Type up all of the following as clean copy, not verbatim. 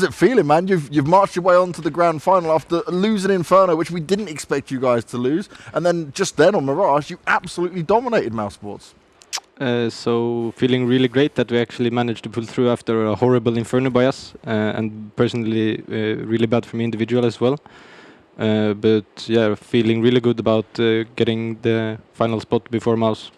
How's it feeling, man? You've marched your way on to the grand final after losing Inferno, which we didn't expect you guys to lose, and then just then on Mirage, you absolutely dominated mousesports. So feeling really great that we actually managed to pull through after a horrible Inferno by us, and personally really bad for me individual as well. But yeah, feeling really good about getting the final spot before mouz.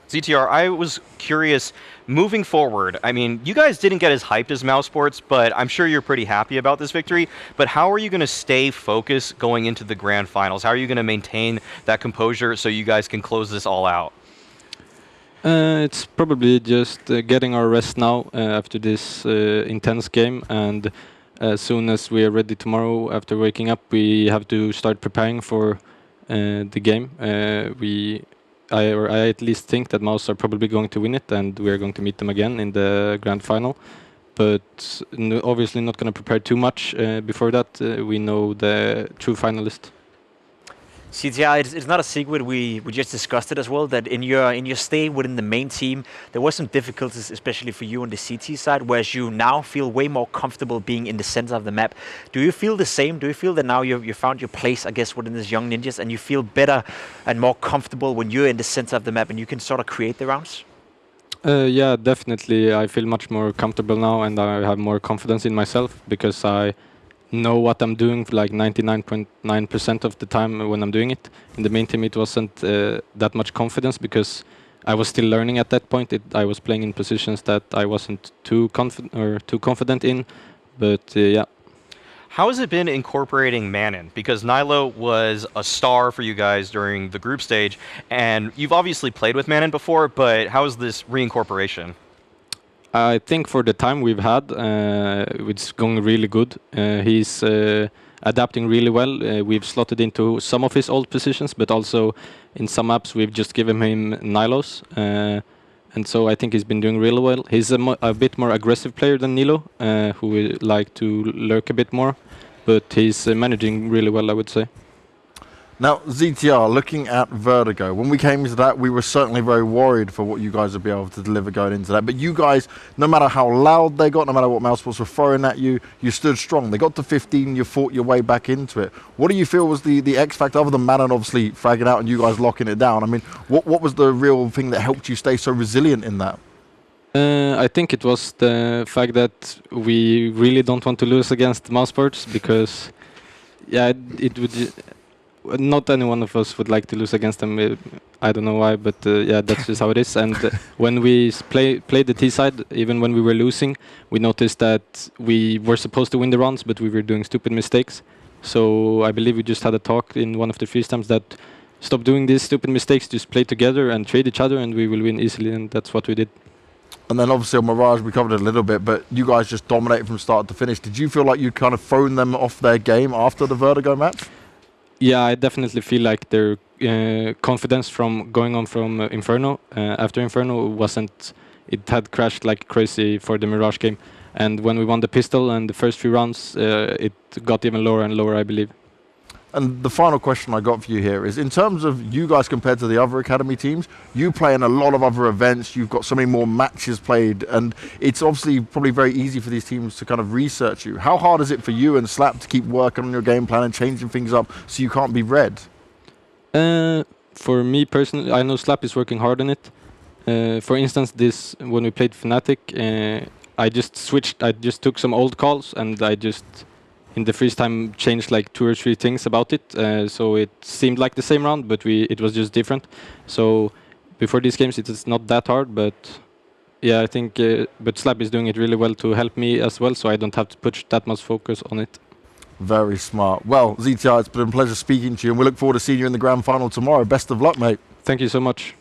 ZTR, I was curious, moving forward, I mean, you guys didn't get as hyped as mousesports, but I'm sure you're pretty happy about this victory. But how are you going to stay focused going into the grand finals? How are you going to maintain that composure so you guys can close this all out? It's probably just getting our rest now after this intense game, and as soon as we are ready tomorrow after waking up, we have to start preparing for the game. I at least think that mouz are probably going to win it, and we are going to meet them again in the grand final. But obviously not going to prepare too much before that. We know the true finalist. ZTR, it's not a secret, we just discussed it as well, that in your stay within the main team, there was some difficulties, especially for you on the CT side, whereas you now feel way more comfortable being in the center of the map. Do you feel the same? Do you feel that now you found your place, I guess, within this young ninjas, and you feel better and more comfortable when you're in the center of the map and you can sort of create the rounds? Yeah, definitely. I feel much more comfortable now, and I have more confidence in myself because I know what I'm doing like 99.9% of the time when I'm doing it. In the main team it wasn't that much confidence because I was still learning at that point. I was playing in positions that I wasn't too confident in, but yeah. How has it been incorporating Manon? Because Nilo was a star for you guys during the group stage, and you've obviously played with Manon before, but how is this reincorporation? I think for the time we've had, it's going really good. He's adapting really well. We've slotted into some of his old positions, but also in some maps we've just given him Nilos. And so I think he's been doing really well. He's a bit more aggressive player than Nilo, who would like to lurk a bit more, but he's managing really well, I would say. Now, ZTR, looking at Vertigo, when we came into that, we were certainly very worried for what you guys would be able to deliver going into that. But you guys, no matter how loud they got, no matter what mousesports were throwing at you, you stood strong. They got to 15, you fought your way back into it. What do you feel was the X factor, other than Manon obviously fragging out and you guys locking it down? I mean, what was the real thing that helped you stay so resilient in that? I think it was the fact that we really don't want to lose against mousesports because, yeah, it would... Not any one of us would like to lose against them. I don't know why, but yeah, that's just how it is. And when we played the T side, even when we were losing, we noticed that we were supposed to win the rounds, but we were doing stupid mistakes. So I believe we just had a talk in one of the freeze times that stop doing these stupid mistakes, just play together and trade each other, and we will win easily. And that's what we did. And then obviously on Mirage, we covered it a little bit, but you guys just dominated from start to finish. Did you feel like you'd kind of thrown them off their game after the Vertigo match? Yeah, I definitely feel like their confidence from going on from Inferno, after Inferno wasn't, it had crashed like crazy for the Mirage game. And when we won the pistol and the first 3 rounds, it got even lower and lower, I believe. And the final question I got for you here is, in terms of you guys compared to the other Academy teams, you play in a lot of other events, you've got so many more matches played, and it's obviously probably very easy for these teams to kind of research you. How hard is it for you and Slap to keep working on your game plan and changing things up so you can't be read? For me personally, I know Slap is working hard on it. For instance, when we played Fnatic, I just took some old calls and I just... in the freeze time changed like 2 or 3 things about it, so it seemed like the same round, but it was just different. So before these games it is not that hard, but yeah, I think but Slap is doing it really well to help me as well, so I don't have to put that much focus on it. Very smart. Well, ZTR, it's been a pleasure speaking to you, and we look forward to seeing you in the grand final tomorrow. Best of luck, mate. Thank you so much.